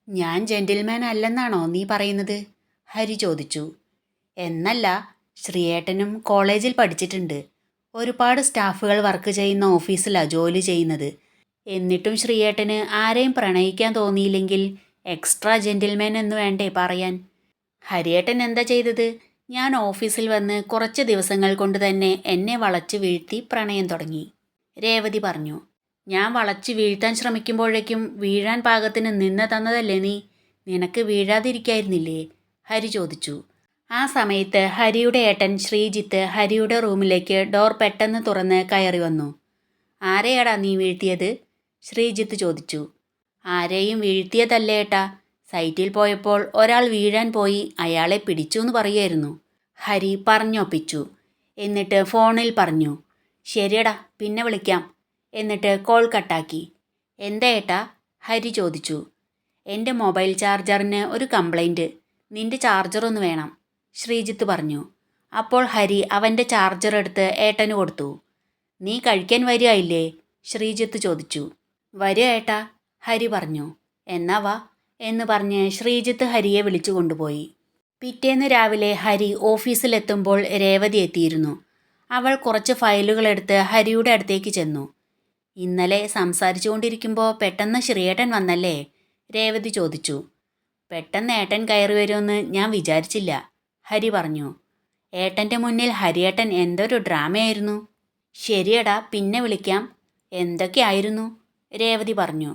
ഞാൻ ജെന്റിൽമാൻ അല്ലെന്നാണോ നീ പറയുന്നത്? ഹരി ചോദിച്ചു. എന്നല്ല, ശ്രീയേട്ടനും കോളേജിൽ പഠിച്ചിട്ടുണ്ട്. ഒരുപാട് സ്റ്റാഫുകൾ വർക്ക് ചെയ്യുന്ന ഓഫീസിലാണ് ജോലി ചെയ്യുന്നത്. എന്നിട്ടും ശ്രീയേട്ടന് ആരെയും പ്രണയിക്കാൻ തോന്നിയില്ലെങ്കിൽ എക്സ്ട്രാ ജെന്റിൽമാൻ എന്ന് വേണ്ടേ പറയാൻ? ഹരിയേട്ടൻ എന്താ ചെയ്തത്? ഞാൻ ഓഫീസിൽ വന്ന് കുറച്ച് ദിവസങ്ങൾ കൊണ്ട് തന്നെ എന്നെ വളച്ച് വീഴ്ത്തി പ്രണയം തുടങ്ങി. രേവതി പറഞ്ഞു. ഞാൻ വളച്ച് വീഴ്ത്താൻ ശ്രമിക്കുമ്പോഴേക്കും വീഴാൻ പാകത്തിന് നിന്ന് തന്നതല്ലേ നീ? നിനക്ക് വീഴാതിരിക്കായിരുന്നില്ലേ? ഹരി ചോദിച്ചു. ആ സമയത്ത് ഹരിയുടെ ഏട്ടൻ ശ്രീജിത്ത് ഹരിയുടെ റൂമിലേക്ക് ഡോർ പെട്ടെന്ന് തുറന്ന് കയറി വന്നു. ആരെയാടാ നീ വീഴ്ത്തിയത്? ശ്രീജിത്ത് ചോദിച്ചു. ആരെയും വീഴ്ത്തിയതല്ലേ ഏട്ടാ. സൈറ്റിൽ പോയപ്പോൾ ഒരാൾ വീഴാൻ പോയി, അയാളെ പിടിച്ചു എന്ന് പറയായിരുന്നു. ഹരി പറഞ്ഞൊപ്പിച്ചു. എന്നിട്ട് ഫോണിൽ പറഞ്ഞു. ശരിയടാ, പിന്നെ വിളിക്കാം. എന്നിട്ട് കോൾ കട്ടാക്കി. എന്താ ഏട്ടാ? ഹരി ചോദിച്ചു. എൻ്റെ മൊബൈൽ ചാർജറിന് ഒരു കംപ്ലൈൻറ്റ്. നിൻ്റെ ചാർജറൊന്ന് വേണം, ശ്രീജിത്ത് പറഞ്ഞു. അപ്പോൾ ഹരി അവൻ്റെ ചാർജർ എടുത്ത് ഏട്ടന് കൊടുത്തു. നീ കഴിക്കാൻ വരികയില്ലേ? ശ്രീജിത്ത് ചോദിച്ചു. വരിക ഏട്ടാ, ഹരി പറഞ്ഞു. എന്നാ വാ എന്ന് പറഞ്ഞ് ശ്രീജിത്ത് ഹരിയെ വിളിച്ചു കൊണ്ടുപോയി. പിറ്റേന്ന് രാവിലെ ഹരി ഓഫീസിലെത്തുമ്പോൾ രേവതി എത്തിയിരുന്നു. അവൾ കുറച്ച് ഫയലുകളെടുത്ത് ഹരിയുടെ അടുത്തേക്ക് ചെന്നു. ഇന്നലെ സംസാരിച്ചു കൊണ്ടിരിക്കുമ്പോൾ പെട്ടെന്ന് ശ്രീയേട്ടൻ വന്നല്ലേ? രേവതി ചോദിച്ചു. പെട്ടെന്ന് ഏട്ടൻ കയറി വരുമെന്ന് ഞാൻ വിചാരിച്ചില്ല, ഹരി പറഞ്ഞു. ഏട്ടൻ്റെ മുന്നിൽ ഹരിയേട്ടൻ എന്തൊരു ഡ്രാമയായിരുന്നു. ശരിയടാ, പിന്നെ വിളിക്കാം. എന്തൊക്കെയായിരുന്നു? രേവതി പറഞ്ഞു.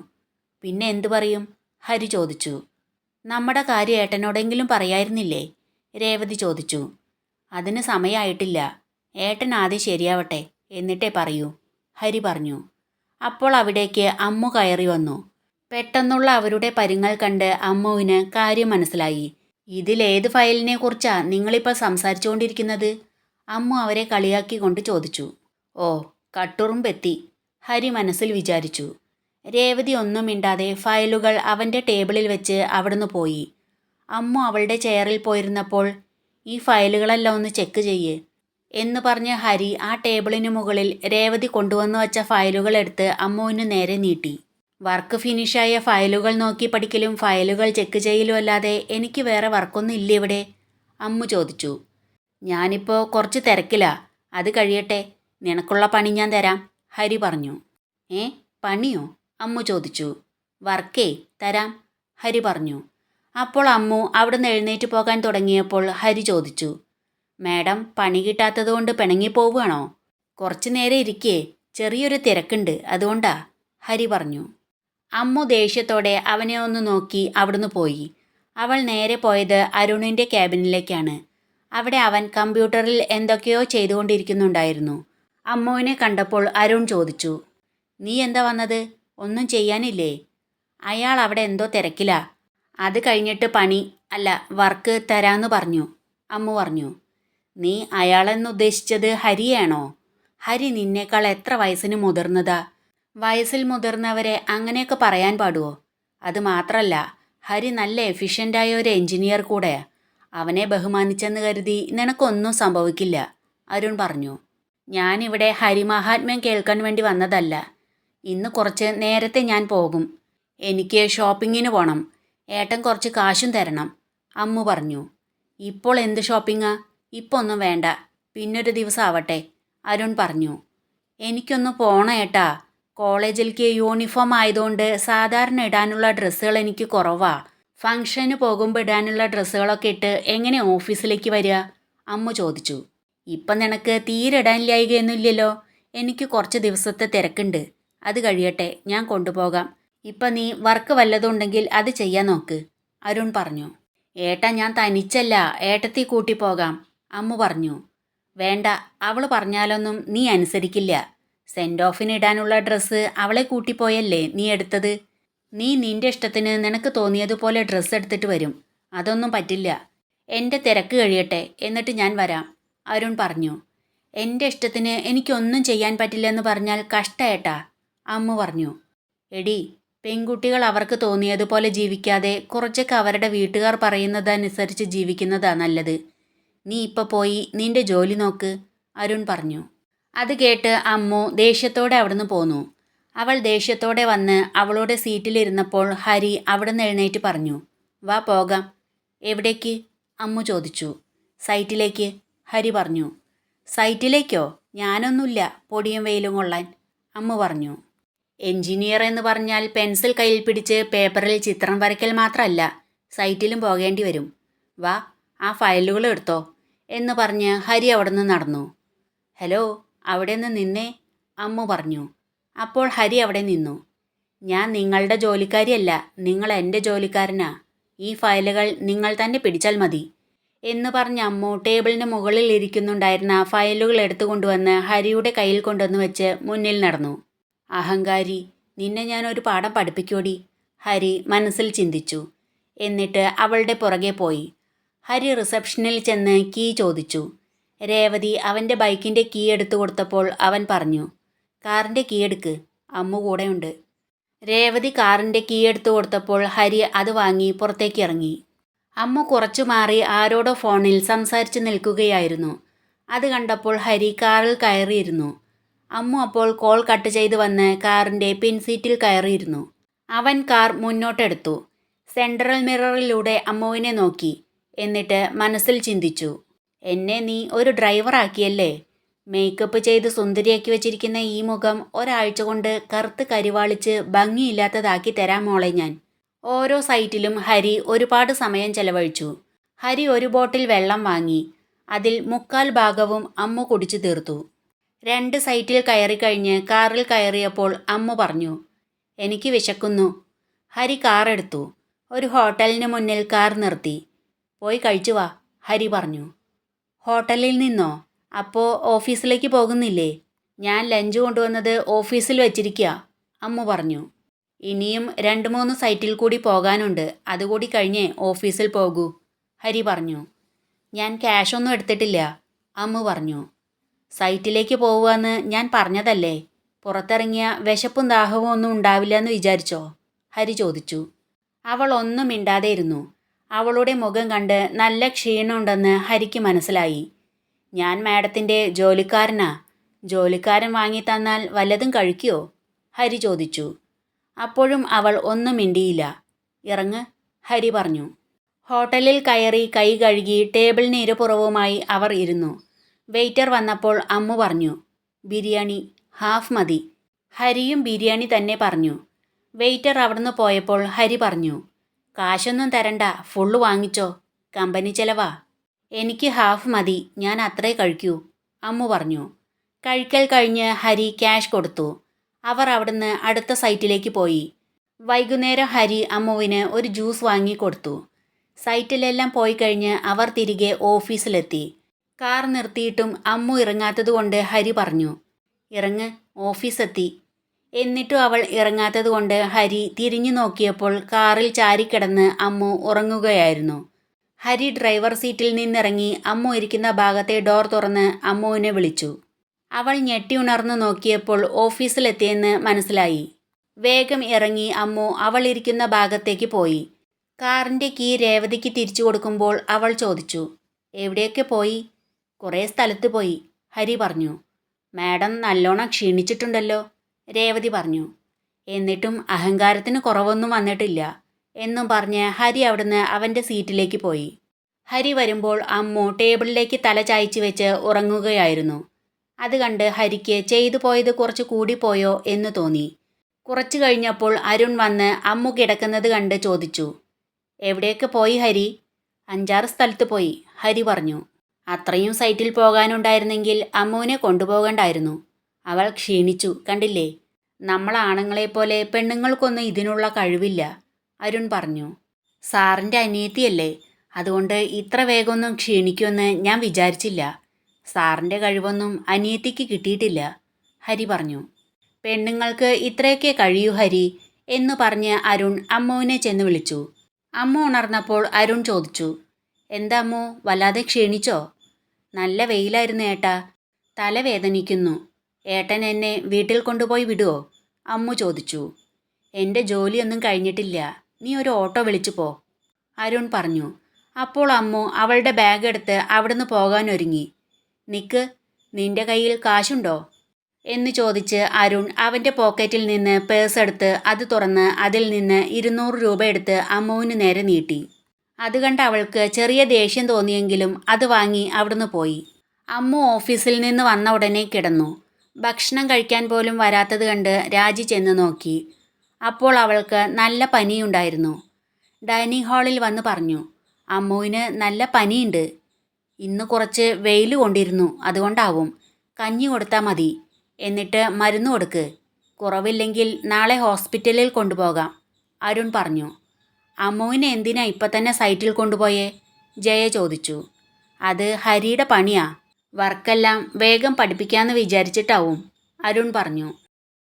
പിന്നെ എന്തു പറയും? ഹരി ചോദിച്ചു. നമ്മുടെ കാര്യം ഏട്ടനോടെങ്കിലും പറയായിരുന്നില്ലേ? രേവതി ചോദിച്ചു. അതിന് സമയമായിട്ടില്ല. ഏട്ടൻ ആദ്യം ശരിയാവട്ടെ, എന്നിട്ടേ പറയൂ, ഹരി പറഞ്ഞു. അപ്പോൾ അവിടേക്ക് അമ്മു കയറി വന്നു. പെട്ടെന്നുള്ള അവരുടെ പരുങ്ങൽ കണ്ട് അമ്മുവിന് കാര്യം മനസ്സിലായി. ഇതിലേത് ഫയലിനെ കുറിച്ചാ നിങ്ങളിപ്പോൾ സംസാരിച്ചുകൊണ്ടിരിക്കുന്നത്? അമ്മു അവരെ കളിയാക്കിക്കൊണ്ട് ചോദിച്ചു. ഓ, കട്ടുറുമ്പെത്തി, ഹരി മനസ്സിൽ വിചാരിച്ചു. രേവതി ഒന്നും മിണ്ടാതെ ഫയലുകൾ അവൻ്റെ ടേബിളിൽ വെച്ച് അവിടുന്ന് പോയി. അമ്മു അവളുടെ ചെയറിൽ പോയിരുന്നപ്പോൾ ഈ ഫയലുകളെല്ലാം ഒന്ന് ചെക്ക് ചെയ്യ് എന്ന് പറഞ്ഞ് ഹരി ആ ടേബിളിന് മുകളിൽ രേവതി കൊണ്ടുവന്നു വച്ച ഫയലുകൾ എടുത്ത് അമ്മുവിന് നേരെ നീട്ടി. വർക്ക് ഫിനിഷായ ഫയലുകൾ നോക്കി പഠിക്കലും ഫയലുകൾ ചെക്ക് ചെയ്യലും അല്ലാതെ എനിക്ക് വേറെ വർക്കൊന്നും ഇല്ല ഇവിടെ, അമ്മു ചോദിച്ചു. ഞാനിപ്പോൾ കുറച്ച് തിരക്കിലാ, അത് കഴിയട്ടെ, നിനക്കുള്ള പണി ഞാൻ തരാം, ഹരി പറഞ്ഞു. പണിയോ? അമ്മു ചോദിച്ചു. വർക്കേ തരാം, ഹരി പറഞ്ഞു. അപ്പോൾ അമ്മു അവിടുന്ന് എഴുന്നേറ്റ് പോകാൻ തുടങ്ങിയപ്പോൾ ഹരി ചോദിച്ചു. മാഡം പണി കിട്ടാത്തതുകൊണ്ട് പിണങ്ങിപ്പോവുകയാണോ? കുറച്ചു നേരം ഇരിക്കേ, ചെറിയൊരു തിരക്കുണ്ട്, അതുകൊണ്ടാ, ഹരി പറഞ്ഞു. അമ്മു ദേഷ്യത്തോടെ അവനെ ഒന്ന് നോക്കി അവിടുന്ന് പോയി. അവൾ നേരെ പോയത് അരുണിൻ്റെ ക്യാബിനിലേക്കാണ്. അവിടെ അവൻ കമ്പ്യൂട്ടറിൽ എന്തൊക്കെയോ ചെയ്തുകൊണ്ടിരിക്കുന്നുണ്ടായിരുന്നു. അമ്മുവിനെ കണ്ടപ്പോൾ അരുൺ ചോദിച്ചു. നീ എന്താ വന്നത്? ഒന്നും ചെയ്യാനില്ലേ? അയാൾ അവിടെ എന്തോ തിരക്കിലാ. അത് കഴിഞ്ഞിട്ട് പണി അല്ല വർക്ക് തരാമെന്ന് പറഞ്ഞു, അമ്മു പറഞ്ഞു. നീ അയാളെന്ന് ഉദ്ദേശിച്ചത് ഹരിയാണോ? ഹരി നിന്നേക്കാൾ എത്ര വയസ്സിന് മുതിർന്നതാ? വയസ്സിൽ മുതിർന്നവരെ അങ്ങനെയൊക്കെ പറയാൻ പാടുമോ? അത് മാത്രമല്ല, ഹരി നല്ല എഫിഷ്യൻ്റായ ഒരു എൻജിനീയർ കൂടെയാ. അവനെ ബഹുമാനിച്ചെന്ന് കരുതി നിനക്കൊന്നും സംഭവിക്കില്ല, അരുൺ പറഞ്ഞു. ഞാനിവിടെ ഹരിമഹാത്മ്യം കേൾക്കാൻ വേണ്ടി വന്നതല്ല. ഇന്ന് കുറച്ച് നേരത്തെ ഞാൻ പോകും. എനിക്ക് ഷോപ്പിങ്ങിന് പോകണം. ഏട്ടൻ കുറച്ച് കാശും തരണം, അമ്മു പറഞ്ഞു. ഇപ്പോൾ എന്ത് ഷോപ്പിങ്ങാ? ഇപ്പോൾ ഒന്നും വേണ്ട, പിന്നൊരു ദിവസം ആവട്ടെ, അരുൺ പറഞ്ഞു. എനിക്കൊന്ന് പോണം ഏട്ടാ. കോളേജിലേക്ക് യൂണിഫോം ആയതുകൊണ്ട് സാധാരണ ഇടാനുള്ള ഡ്രസ്സുകൾ എനിക്ക് കുറവാ. ഫംഗ്ഷന് പോകുമ്പോൾ ഇടാനുള്ള ഡ്രസ്സുകളൊക്കെ ഇട്ട് എങ്ങനെ ഓഫീസിലേക്ക് വരിക? അമ്മു ചോദിച്ചു. ഇപ്പം നിനക്ക് തീരെ ഇടാനില്ലായികയൊന്നുമില്ലല്ലോ. എനിക്ക് കുറച്ച് ദിവസത്തെ തിരക്കുണ്ട്, അത് കഴിയട്ടെ, ഞാൻ കൊണ്ടുപോകാം. ഇപ്പം നീ വർക്ക് വല്ലതുണ്ടെങ്കിൽ അത് ചെയ്യാൻ നോക്ക്, അരുൺ പറഞ്ഞു. ഏട്ടാ ഞാൻ തനിച്ചല്ല, ഏട്ടത്തി കൂട്ടി പോകാം, അമ്മു പറഞ്ഞു. വേണ്ട, അവൾ പറഞ്ഞാലൊന്നും നീ അനുസരിക്കില്ല. സെൻഡ് ഓഫിന് ഇടാനുള്ള ഡ്രസ്സ് അവളെ കൂട്ടിപ്പോയല്ലേ നീ എടുത്തത്. നീ നിൻ്റെ ഇഷ്ടത്തിന് നിനക്ക് തോന്നിയതുപോലെ ഡ്രസ്സ് എടുത്തിട്ട് വരും. അതൊന്നും പറ്റില്ല. എൻ്റെ തിരക്ക് കഴിയട്ടെ, എന്നിട്ട് ഞാൻ വരാം, അരുൺ പറഞ്ഞു. എൻ്റെ ഇഷ്ടത്തിന് എനിക്കൊന്നും ചെയ്യാൻ പറ്റില്ലെന്ന് പറഞ്ഞാൽ കഷ്ടേട്ടാ, അമ്മു പറഞ്ഞു. എടി, പെൺകുട്ടികൾ അവർക്ക് തോന്നിയതുപോലെ ജീവിക്കാതെ കുറച്ചൊക്കെ അവരുടെ വീട്ടുകാർ പറയുന്നതനുസരിച്ച് ജീവിക്കുന്നതാ നല്ലത്. നീ ഇപ്പോൾ പോയി നിൻ്റെ ജോലി നോക്ക്, അരുൺ പറഞ്ഞു. അത് കേട്ട് അമ്മു ദേഷ്യത്തോടെ അവിടുന്ന് പോന്നു. അവൾ ദേഷ്യത്തോടെ വന്ന് അവളുടെ സീറ്റിലിരുന്നപ്പോൾ ഹരി അവിടുന്ന് എഴുന്നേറ്റ് പറഞ്ഞു, വാ പോകാം. എവിടേക്ക്? അമ്മു ചോദിച്ചു. സൈറ്റിലേക്ക്, ഹരി പറഞ്ഞു. സൈറ്റിലേക്കോ? ഞാനൊന്നുമില്ല പൊടിയും വെയിലും കൊള്ളാൻ, അമ്മു പറഞ്ഞു. എഞ്ചിനീയർ എന്ന് പറഞ്ഞാൽ പെൻസിൽ കയ്യിൽ പിടിച്ച് പേപ്പറിൽ ചിത്രം വരയ്ക്കൽ മാത്രമല്ല, സൈറ്റിലും പോകേണ്ടി വരും. വാ, ആ ഫയലുകൾ എടുത്തോ എന്ന് പറഞ്ഞ് ഹരി അവിടെ നിന്ന് നടന്നു. ഹലോ, അവിടെ നിന്ന് നിന്നേ, അമ്മു പറഞ്ഞു. അപ്പോൾ ഹരി അവിടെ നിന്നു. ഞാൻ നിങ്ങളുടെ ജോലിക്കാരിയല്ല, നിങ്ങൾ എൻ്റെ ജോലിക്കാരനാ. ഈ ഫയലുകൾ നിങ്ങൾ തന്നെ പിടിച്ചാൽ മതി എന്ന് പറഞ്ഞ അമ്മു ടേബിളിന് മുകളിൽ ഇരിക്കുന്നുണ്ടായിരുന്ന ഫയലുകൾ എടുത്തുകൊണ്ടുവന്ന് ഹരിയുടെ കയ്യിൽ കൊണ്ടുവന്ന് വെച്ച് മുന്നിൽ നടന്നു. അഹങ്കാരി, നിന്നെ ഞാൻ ഒരു പാഠം പഠിപ്പിക്കോടി, ഹരി മനസ്സിൽ ചിന്തിച്ചു. എന്നിട്ട് അവളുടെ പുറകെ പോയി. ഹരി റിസപ്ഷനിൽ ചെന്ന് കീ ചോദിച്ചു. രേവതി അവൻ്റെ ബൈക്കിൻ്റെ കീ എടുത്തു കൊടുത്തപ്പോൾ അവൻ പറഞ്ഞു, കാറിൻ്റെ കീ എടുക്ക്, അമ്മു കൂടെയുണ്ട്. രേവതി കാറിൻ്റെ കീ എടുത്തു കൊടുത്തപ്പോൾ ഹരി അത് വാങ്ങി പുറത്തേക്ക് ഇറങ്ങി. അമ്മു കുറച്ചു മാറി ആരോടോ ഫോണിൽ സംസാരിച്ച് നിൽക്കുകയായിരുന്നു. അത് കണ്ടപ്പോൾ ഹരി കാറിൽ കയറിയിരുന്നു. അമ്മു അപ്പോൾ കോൾ കട്ട് ചെയ്ത് വന്ന് കാറിൻ്റെ പിൻസീറ്റിൽ കയറിയിരുന്നു. അവൻ കാർ മുന്നോട്ടെടുത്തു. സെൻട്രൽ മിററിലൂടെ അമ്മുവിനെ നോക്കി. എന്നിട്ട് മനസ്സിൽ ചിന്തിച്ചു, എന്നെ നീ ഒരു ഡ്രൈവറാക്കിയല്ലേ? മേക്കപ്പ് ചെയ്ത് സുന്ദരിയാക്കി വെച്ചിരിക്കുന്ന ഈ മുഖം ഒരാഴ്ച കൊണ്ട് കറുത്ത് കരിവാളിച്ച് ഭംഗിയില്ലാത്തതാക്കി തരാം മോളെ ഞാൻ. ഓരോ സൈറ്റിലും ഹരി ഒരുപാട് സമയം ചെലവഴിച്ചു. ഹരി ഒരു ബോട്ടിൽ വെള്ളം വാങ്ങി. അതിൽ 3/4 ഭാഗവും അമ്മു കുടിച്ചു തീർത്തു. 2 സൈറ്റിൽ കയറിക്കഴിഞ്ഞ് കാറിൽ കയറിയപ്പോൾ അമ്മു പറഞ്ഞു, എനിക്ക് വിശക്കുന്നു. ഹരി കാർ എടുത്തു. ഒരു ഹോട്ടലിന് മുന്നിൽ കാർ നിർത്തി. പോയി കഴിച്ചു വാ, ഹരി പറഞ്ഞു. ഹോട്ടലിൽ നിന്നോ? അപ്പോൾ ഓഫീസിലേക്ക് പോകുന്നില്ലേ? ഞാൻ ലഞ്ച് കൊണ്ടുവന്നത് ഓഫീസിൽ വെച്ചിരിക്കുക, അമ്മു പറഞ്ഞു. ഇനിയും 2-3 സൈറ്റിൽ കൂടി പോകാനുണ്ട്, അതുകൂടി കഴിഞ്ഞേ ഓഫീസിൽ പോകൂ, ഹരി പറഞ്ഞു. ഞാൻ ക്യാഷൊന്നും എടുത്തിട്ടില്ല, അമ്മു പറഞ്ഞു. സൈറ്റിലേക്ക് പോവുകയെന്ന് ഞാൻ പറഞ്ഞതല്ലേ. പുറത്തിറങ്ങിയ വിശപ്പും ദാഹവും ഒന്നും ഉണ്ടാവില്ല എന്ന് വിചാരിച്ചോ, ഹരി ചോദിച്ചു. അവൾ ഒന്നും മിണ്ടാതെ ഇരുന്നു. അവളുടെ മുഖം കണ്ട് നല്ല ക്ഷീണമുണ്ടെന്ന് ഹരിക്ക് മനസ്സിലായി. ഞാൻ മാഡത്തിൻ്റെ ജോലിക്കാരനാ. ജോലിക്കാരൻ വാങ്ങി തന്നാൽ വല്ലതും കഴിക്കുമോ, ഹരി ചോദിച്ചു. അപ്പോഴും അവൾ ഒന്നും മിണ്ടിയില്ല. ഇറങ്ങ്, ഹരി പറഞ്ഞു. ഹോട്ടലിൽ കയറി കൈ കഴുകി ടേബിളിന് ഇരുപുറവുമായി അവർ ഇരുന്നു. വെയിറ്റർ വന്നപ്പോൾ അമ്മു പറഞ്ഞു, ബിരിയാണി ഹാഫ് മതി. ഹരിയും ബിരിയാണി തന്നെ പറഞ്ഞു. വെയിറ്റർ അവിടുന്ന് പോയപ്പോൾ ഹരി പറഞ്ഞു, കാശൊന്നും തരണ്ട, ഫുള്ള് വാങ്ങിച്ചോ, കമ്പനി ചെലവാ. എനിക്ക് ഹാഫ് മതി, ഞാൻ അത്രേ കഴിക്കൂ, അമ്മു പറഞ്ഞു. കഴിക്കൽ കഴിഞ്ഞ് ഹരി ക്യാഷ് കൊടുത്തു. അവർ അവിടുന്ന് അടുത്ത സൈറ്റിലേക്ക് പോയി. വൈകുന്നേരം ഹരി അമ്മുവിന് ഒരു ജ്യൂസ് വാങ്ങി കൊടുത്തു. സൈറ്റിലെല്ലാം പോയി കഴിഞ്ഞ് അവർ തിരികെ ഓഫീസിലെത്തി. കാർ നിർത്തിയിട്ടും അമ്മു ഇറങ്ങാത്തതുകൊണ്ട് ഹരി പറഞ്ഞു, ഇറങ്ങ്, ഓഫീസെത്തി. എന്നിട്ടും അവൾ ഇറങ്ങാത്തതുകൊണ്ട് ഹരി തിരിഞ്ഞു നോക്കിയപ്പോൾ കാറിൽ ചാരിക്കിടന്ന് അമ്മു ഉറങ്ങുകയായിരുന്നു. ഹരി ഡ്രൈവർ സീറ്റിൽ നിന്നിറങ്ങി അമ്മു ഇരിക്കുന്ന ഭാഗത്തെ ഡോർ തുറന്ന് അമ്മുവിനെ വിളിച്ചു. അവൾ ഞെട്ടി ഉണർന്നു നോക്കിയപ്പോൾ ഓഫീസിലെത്തിയെന്ന് മനസ്സിലായി. വേഗം ഇറങ്ങി അമ്മു അവൾ ഇരിക്കുന്ന ഭാഗത്തേക്ക് പോയി. കാറിൻ്റെ കീ രേവതിക്ക് തിരിച്ചു കൊടുക്കുമ്പോൾ അവൾ ചോദിച്ചു, എവിടെയൊക്കെ പോയി? കുറേ സ്ഥലത്ത് പോയി, ഹരി പറഞ്ഞു. മാഡം നല്ലോണം ക്ഷീണിച്ചിട്ടുണ്ടല്ലോ, രേവതി പറഞ്ഞു. എന്നിട്ടും അഹങ്കാരത്തിന് കുറവൊന്നും വന്നിട്ടില്ല എന്നും പറഞ്ഞ് ഹരി അവിടുന്ന് അവൻ്റെ സീറ്റിലേക്ക് പോയി. ഹരി വരുമ്പോൾ അമ്മു ടേബിളിലേക്ക് തല ചായ്ച്ചു വെച്ച് ഉറങ്ങുകയായിരുന്നു. അത് കണ്ട് ഹരിക്ക് ചെയ്തു പോയത് കുറച്ച് കൂടിപ്പോയോ എന്ന് തോന്നി. കുറച്ചു കഴിഞ്ഞപ്പോൾ അരുൺ വന്ന് അമ്മു കിടക്കുന്നത് കണ്ട് ചോദിച്ചു, എവിടെയൊക്കെ പോയി ഹരി? 5-6 സ്ഥലത്ത് പോയി, ഹരി പറഞ്ഞു. അത്രയും സൈറ്റിൽ പോകാനുണ്ടായിരുന്നെങ്കിൽ അമ്മുവിനെ കൊണ്ടുപോകണ്ടായിരുന്നു. അവൾ ക്ഷീണിച്ചു, കണ്ടില്ലേ? നമ്മൾ ആണുങ്ങളെപ്പോലെ പെണ്ണുങ്ങൾക്കൊന്നും ഇതിനുള്ള കഴിവില്ല, അരുൺ പറഞ്ഞു. സാറിൻ്റെ അനിയത്തിയല്ലേ, അതുകൊണ്ട് ഇത്ര വേഗമൊന്നും ക്ഷീണിക്കുമെന്ന് ഞാൻ വിചാരിച്ചില്ല. സാറിൻ്റെ കഴിവൊന്നും അനിയത്തിക്ക് കിട്ടിയിട്ടില്ല, ഹരി പറഞ്ഞു. പെണ്ണുങ്ങൾക്ക് ഇത്രയൊക്കെ കഴിയൂ ഹരി എന്നു പറഞ്ഞ് അരുൺ അമ്മുവിനെ ചെന്ന് വിളിച്ചു. അമ്മു ഉണർന്നപ്പോൾ അരുൺ ചോദിച്ചു, എന്താ അമ്മു, വല്ലാതെ ക്ഷീണിച്ചോ? നല്ല വെയിലായിരുന്നു ഏട്ടാ, തലവേദനിക്കുന്നു. ഏട്ടൻ എന്നെ വീട്ടിൽ കൊണ്ടുപോയി വിടുമോ? അമ്മു ചോദിച്ചു. എൻ്റെ ജോലിയൊന്നും കഴിഞ്ഞിട്ടില്ല, നീ ഒരു ഓട്ടോ വിളിച്ചു പോ, അരുൺ പറഞ്ഞു. അപ്പോൾ അമ്മു അവളുടെ ബാഗ് എടുത്ത് അവിടുന്ന് പോകാനൊരുങ്ങി. നിക്ക്, നിന്റെ കയ്യിൽ കാശുണ്ടോ? എന്ന് ചോദിച്ച് അരുൺ അവൻ്റെ പോക്കറ്റിൽ നിന്ന് പേഴ്സ് എടുത്ത് അത് തുറന്ന് അതിൽ നിന്ന് 200 രൂപ എടുത്ത് അമ്മുവിന് നേരെ നീട്ടി. അത് കണ്ട് അവൾക്ക് ചെറിയ ദേഷ്യം തോന്നിയെങ്കിലും അത് വാങ്ങി അവിടുന്ന് പോയി. അമ്മു ഓഫീസിൽ നിന്ന് വന്ന ഉടനെ കിടന്നു. ഭക്ഷണം കഴിക്കാൻ പോലും വരാത്തത് കണ്ട് രാജി ചെന്ന് നോക്കി. അപ്പോൾ അവൾക്ക് നല്ല പനിയുണ്ടായിരുന്നു. ഡൈനിങ് ഹാളിൽ വന്ന് പറഞ്ഞു, അമ്മുവിന് നല്ല പനിയുണ്ട്. ഇന്ന് കുറച്ച് വെയിൽ കൊണ്ടിരുന്നു, അതുകൊണ്ടാവും. കഞ്ഞി കൊടുത്താൽ മതി. എന്നിട്ട് മരുന്ന് കൊടുക്ക്. കുറവില്ലെങ്കിൽ നാളെ ഹോസ്പിറ്റലിൽ കൊണ്ടുപോകാം, അരുൺ പറഞ്ഞു. അമ്മുവിനെ എന്തിനാ ഇപ്പം തന്നെ സൈറ്റിൽ കൊണ്ടുപോയേ? ജയ ചോദിച്ചു. അത് ഹരിയുടെ പണിയാ. വർക്കെല്ലാം വേഗം പഠിപ്പിക്കാമെന്ന് വിചാരിച്ചിട്ടാവും, അരുൺ പറഞ്ഞു.